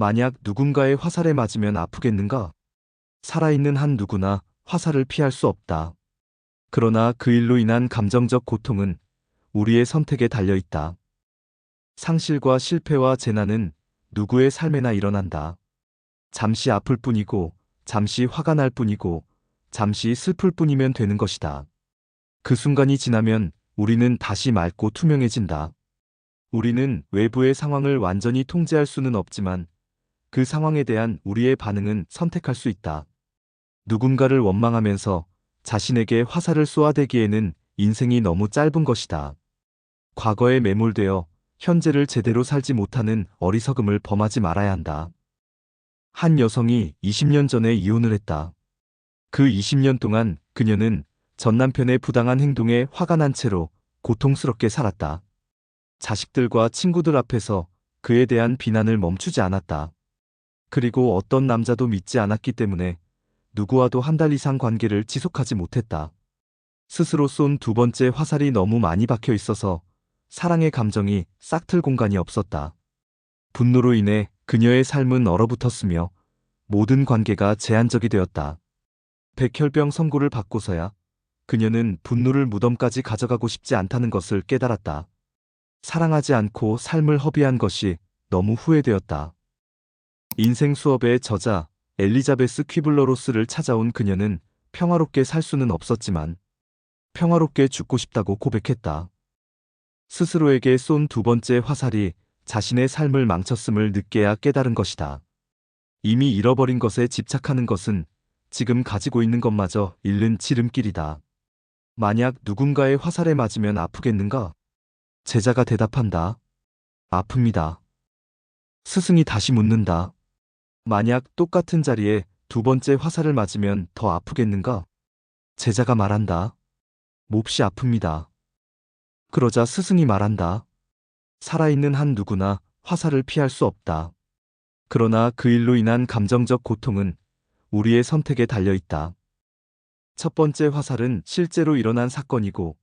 만약 누군가의 화살에 맞으면 아프겠는가? 살아있는 한 누구나 화살을 피할 수 없다. 그러나 그 일로 인한 감정적 고통은 우리의 선택에 달려 있다. 상실과 실패와 재난은 누구의 삶에나 일어난다. 잠시 아플 뿐이고, 잠시 화가 날 뿐이고, 잠시 슬플 뿐이면 되는 것이다. 그 순간이 지나면 우리는 다시 맑고 투명해진다. 우리는 외부의 상황을 완전히 통제할 수는 없지만 그 상황에 대한 우리의 반응은 선택할 수 있다. 누군가를 원망하면서 자신에게 화살을 쏘아대기에는 인생이 너무 짧은 것이다. 과거에 매몰되어 현재를 제대로 살지 못하는 어리석음을 범하지 말아야 한다. 한 여성이 20년 전에 이혼을 했다. 그 20년 동안 그녀는 전 남편의 부당한 행동에 화가 난 채로 고통스럽게 살았다. 자식들과 친구들 앞에서 그에 대한 비난을 멈추지 않았다. 그리고 어떤 남자도 믿지 않았기 때문에 누구와도 한 달 이상 관계를 지속하지 못했다. 스스로 쏜 두 번째 화살이 너무 많이 박혀 있어서 사랑의 감정이 싹틀 공간이 없었다. 분노로 인해 그녀의 삶은 얼어붙었으며 모든 관계가 제한적이 되었다. 백혈병 선고를 받고서야 그녀는 분노를 무덤까지 가져가고 싶지 않다는 것을 깨달았다. 사랑하지 않고 삶을 허비한 것이 너무 후회되었다. 인생 수업의 저자 엘리자베스 퀴블러 로스를 찾아온 그녀는 평화롭게 살 수는 없었지만 평화롭게 죽고 싶다고 고백했다. 스스로에게 쏜 두 번째 화살이 자신의 삶을 망쳤음을 늦게야 깨달은 것이다. 이미 잃어버린 것에 집착하는 것은 지금 가지고 있는 것마저 잃는 지름길이다. 만약 누군가의 화살에 맞으면 아프겠는가? 제자가 대답한다. 아픕니다. 스승이 다시 묻는다. 만약 똑같은 자리에 두 번째 화살을 맞으면 더 아프겠는가? 제자가 말한다. 몹시 아픕니다. 그러자 스승이 말한다. 살아있는 한 누구나 화살을 피할 수 없다. 그러나 그 일로 인한 감정적 고통은 우리의 선택에 달려 있다. 첫 번째 화살은 실제로 일어난 사건이고,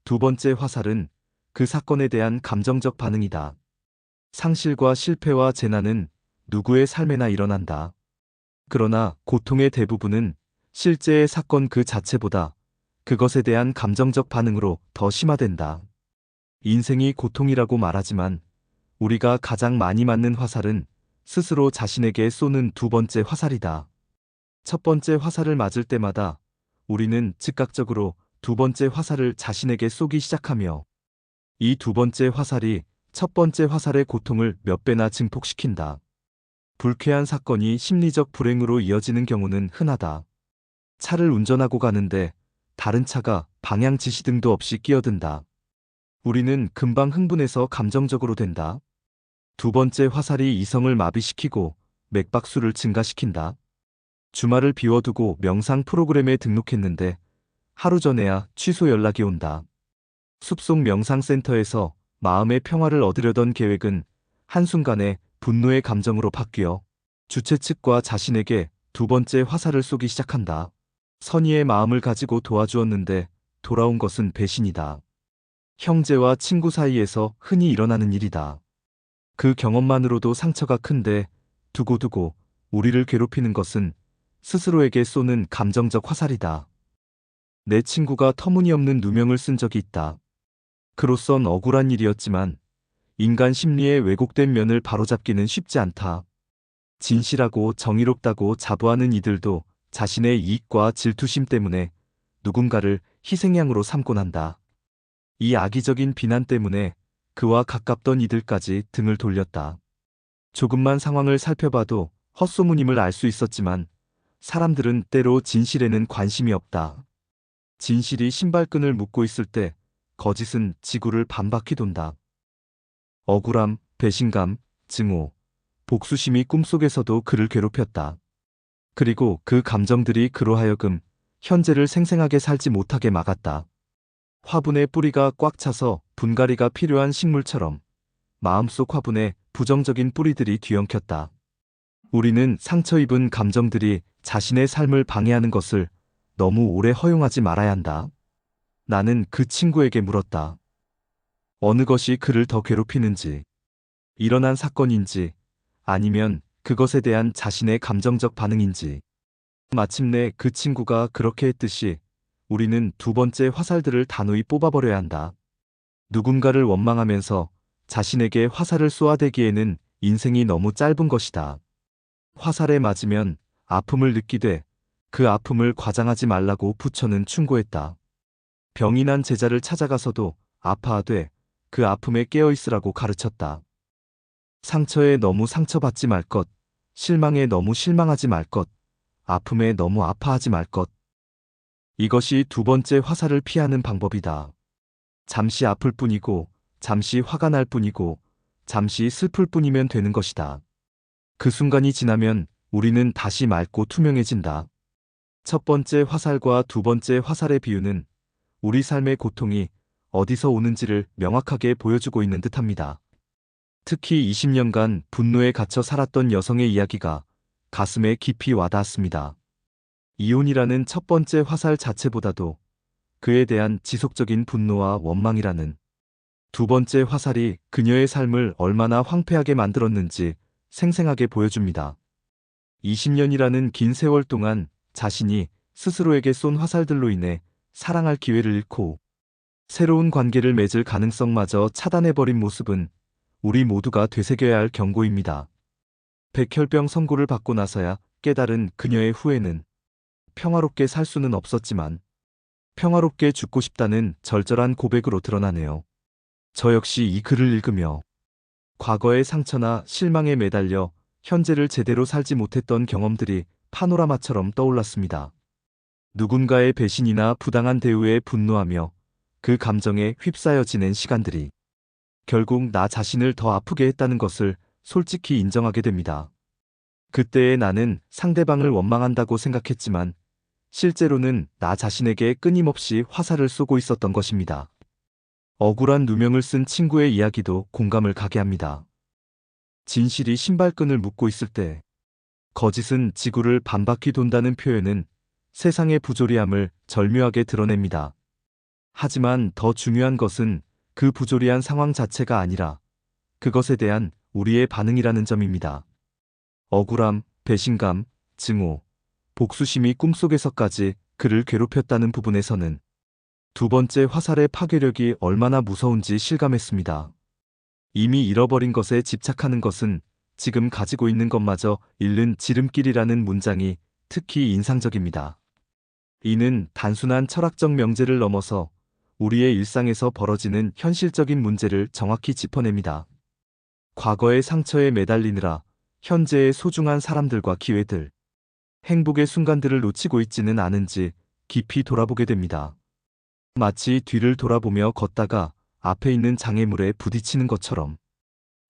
두 번째 화살은 그 사건에 대한 감정적 반응이다. 상실과 실패와 재난은 누구의 삶에나 일어난다. 그러나 고통의 대부분은 실제의 사건 그 자체보다 그것에 대한 감정적 반응으로 더 심화된다. 인생이 고통이라고 말하지만 우리가 가장 많이 맞는 화살은 스스로 자신에게 쏘는 두 번째 화살이다. 첫 번째 화살을 맞을 때마다 우리는 즉각적으로 두 번째 화살을 자신에게 쏘기 시작하며 이 두 번째 화살이 첫 번째 화살의 고통을 몇 배나 증폭시킨다. 불쾌한 사건이 심리적 불행으로 이어지는 경우는 흔하다. 차를 운전하고 가는데 다른 차가 방향 지시등도 없이 끼어든다. 우리는 금방 흥분해서 감정적으로 된다. 두 번째 화살이 이성을 마비시키고 맥박수를 증가시킨다. 주말을 비워두고 명상 프로그램에 등록했는데 하루 전에야 취소 연락이 온다. 숲속 명상센터에서 마음의 평화를 얻으려던 계획은 한순간에 분노의 감정으로 바뀌어 주최 측과 자신에게 두 번째 화살을 쏘기 시작한다. 선의의 마음을 가지고 도와주었는데 돌아온 것은 배신이다. 형제와 친구 사이에서 흔히 일어나는 일이다. 그 경험만으로도 상처가 큰데 두고두고 우리를 괴롭히는 것은 스스로에게 쏘는 감정적 화살이다. 내 친구가 터무니없는 누명을 쓴 적이 있다. 그로선 억울한 일이었지만 인간 심리의 왜곡된 면을 바로잡기는 쉽지 않다. 진실하고 정의롭다고 자부하는 이들도 자신의 이익과 질투심 때문에 누군가를 희생양으로 삼곤 한다. 이 악의적인 비난 때문에 그와 가깝던 이들까지 등을 돌렸다. 조금만 상황을 살펴봐도 헛소문임을 알 수 있었지만 사람들은 때로 진실에는 관심이 없다. 진실이 신발끈을 묶고 있을 때 거짓은 지구를 반바퀴 돈다. 억울함, 배신감, 증오, 복수심이 꿈속에서도 그를 괴롭혔다. 그리고 그 감정들이 그로 하여금 현재를 생생하게 살지 못하게 막았다. 화분의 뿌리가 꽉 차서 분갈이가 필요한 식물처럼 마음속 화분에 부정적인 뿌리들이 뒤엉켰다. 우리는 상처 입은 감정들이 자신의 삶을 방해하는 것을 너무 오래 허용하지 말아야 한다. 나는 그 친구에게 물었다. 어느 것이 그를 더 괴롭히는지, 일어난 사건인지, 아니면 그것에 대한 자신의 감정적 반응인지. 마침내 그 친구가 그렇게 했듯이 우리는 두 번째 화살들을 단호히 뽑아버려야 한다. 누군가를 원망하면서 자신에게 화살을 쏘아대기에는 인생이 너무 짧은 것이다. 화살에 맞으면 아픔을 느끼되 그 아픔을 과장하지 말라고 부처는 충고했다. 병이 난 제자를 찾아가서도 아파하되 그 아픔에 깨어있으라고 가르쳤다. 상처에 너무 상처받지 말 것, 실망에 너무 실망하지 말 것, 아픔에 너무 아파하지 말 것. 이것이 두 번째 화살을 피하는 방법이다. 잠시 아플 뿐이고, 잠시 화가 날 뿐이고, 잠시 슬플 뿐이면 되는 것이다. 그 순간이 지나면 우리는 다시 맑고 투명해진다. 첫 번째 화살과 두 번째 화살의 비유는 우리 삶의 고통이 어디서 오는지를 명확하게 보여주고 있는 듯합니다. 특히 20년간 분노에 갇혀 살았던 여성의 이야기가 가슴에 깊이 와닿았습니다. 이혼이라는 첫 번째 화살 자체보다도 그에 대한 지속적인 분노와 원망이라는 두 번째 화살이 그녀의 삶을 얼마나 황폐하게 만들었는지 생생하게 보여줍니다. 20년이라는 긴 세월 동안 자신이 스스로에게 쏜 화살들로 인해 사랑할 기회를 잃고 새로운 관계를 맺을 가능성마저 차단해버린 모습은 우리 모두가 되새겨야 할 경고입니다. 백혈병 선고를 받고 나서야 깨달은 그녀의 후회는 평화롭게 살 수는 없었지만 평화롭게 죽고 싶다는 절절한 고백으로 드러나네요. 저 역시 이 글을 읽으며 과거의 상처나 실망에 매달려 현재를 제대로 살지 못했던 경험들이 파노라마처럼 떠올랐습니다. 누군가의 배신이나 부당한 대우에 분노하며 그 감정에 휩싸여 지낸 시간들이 결국 나 자신을 더 아프게 했다는 것을 솔직히 인정하게 됩니다. 그때의 나는 상대방을 원망한다고 생각했지만 실제로는 나 자신에게 끊임없이 화살을 쏘고 있었던 것입니다. 억울한 누명을 쓴 친구의 이야기도 공감을 가게 합니다. 진실이 신발끈을 묶고 있을 때 거짓은 지구를 반바퀴 돈다는 표현은 세상의 부조리함을 절묘하게 드러냅니다. 하지만 더 중요한 것은 그 부조리한 상황 자체가 아니라 그것에 대한 우리의 반응이라는 점입니다. 억울함, 배신감, 증오, 복수심이 꿈속에서까지 그를 괴롭혔다는 부분에서는 두 번째 화살의 파괴력이 얼마나 무서운지 실감했습니다. 이미 잃어버린 것에 집착하는 것은 지금 가지고 있는 것마저 잃는 지름길이라는 문장이 특히 인상적입니다. 이는 단순한 철학적 명제를 넘어서 우리의 일상에서 벌어지는 현실적인 문제를 정확히 짚어냅니다. 과거의 상처에 매달리느라 현재의 소중한 사람들과 기회들, 행복의 순간들을 놓치고 있지는 않은지 깊이 돌아보게 됩니다. 마치 뒤를 돌아보며 걷다가 앞에 있는 장애물에 부딪히는 것처럼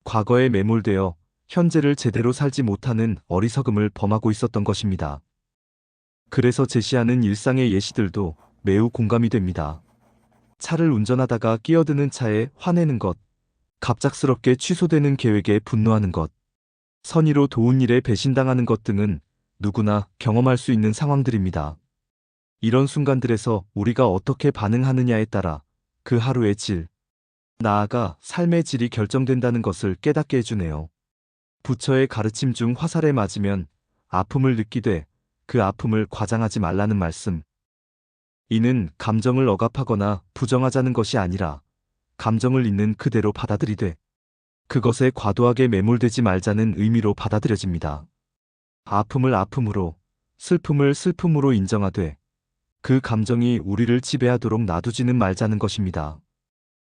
과거에 매몰되어 현재를 제대로 살지 못하는 어리석음을 범하고 있었던 것입니다. 그래서 제시하는 일상의 예시들도 매우 공감이 됩니다. 차를 운전하다가 끼어드는 차에 화내는 것, 갑작스럽게 취소되는 계획에 분노하는 것, 선의로 도운 일에 배신당하는 것 등은 누구나 경험할 수 있는 상황들입니다. 이런 순간들에서 우리가 어떻게 반응하느냐에 따라 그 하루의 질, 나아가 삶의 질이 결정된다는 것을 깨닫게 해주네요. 부처의 가르침 중 화살에 맞으면 아픔을 느끼되 그 아픔을 과장하지 말라는 말씀. 이는 감정을 억압하거나 부정하자는 것이 아니라 감정을 있는 그대로 받아들이되 그것에 과도하게 매몰되지 말자는 의미로 받아들여집니다. 아픔을 아픔으로, 슬픔을 슬픔으로 인정하되 그 감정이 우리를 지배하도록 놔두지는 말자는 것입니다.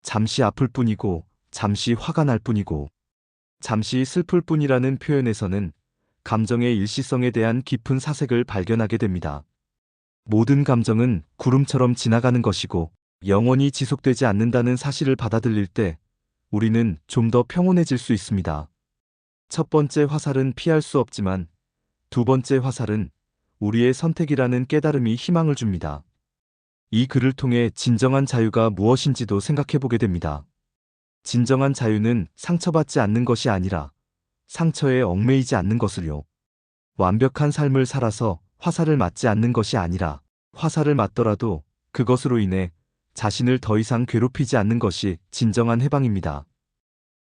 잠시 아플 뿐이고, 잠시 화가 날 뿐이고, 잠시 슬플 뿐이라는 표현에서는 감정의 일시성에 대한 깊은 사색을 발견하게 됩니다. 모든 감정은 구름처럼 지나가는 것이고 영원히 지속되지 않는다는 사실을 받아들일 때 우리는 좀 더 평온해질 수 있습니다. 첫 번째 화살은 피할 수 없지만 두 번째 화살은 우리의 선택이라는 깨달음이 희망을 줍니다. 이 글을 통해 진정한 자유가 무엇인지도 생각해보게 됩니다. 진정한 자유는 상처받지 않는 것이 아니라 상처에 얽매이지 않는 것을요. 완벽한 삶을 살아서 화살을 맞지 않는 것이 아니라 화살을 맞더라도 그것으로 인해 자신을 더 이상 괴롭히지 않는 것이 진정한 해방입니다.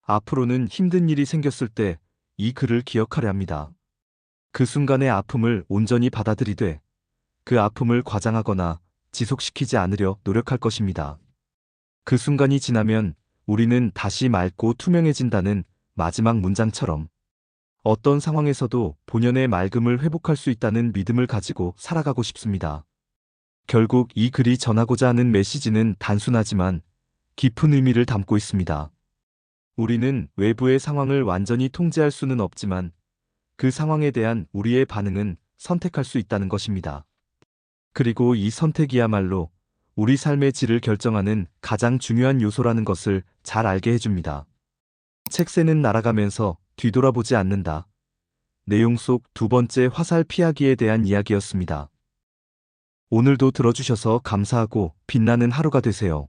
앞으로는 힘든 일이 생겼을 때 이 글을 기억하려 합니다. 그 순간의 아픔을 온전히 받아들이되 그 아픔을 과장하거나 지속시키지 않으려 노력할 것입니다. 그 순간이 지나면 우리는 다시 맑고 투명해진다는 마지막 문장처럼 어떤 상황에서도 본연의 맑음을 회복할 수 있다는 믿음을 가지고 살아가고 싶습니다. 결국 이 글이 전하고자 하는 메시지는 단순하지만 깊은 의미를 담고 있습니다. 우리는 외부의 상황을 완전히 통제할 수는 없지만 그 상황에 대한 우리의 반응은 선택할 수 있다는 것입니다. 그리고 이 선택이야말로 우리 삶의 질을 결정하는 가장 중요한 요소라는 것을 잘 알게 해줍니다. 책새는 날아가면서 뒤돌아보지 않는다. 내용 속 두 번째 화살 피하기에 대한 이야기였습니다. 오늘도 들어주셔서 감사하고 빛나는 하루가 되세요.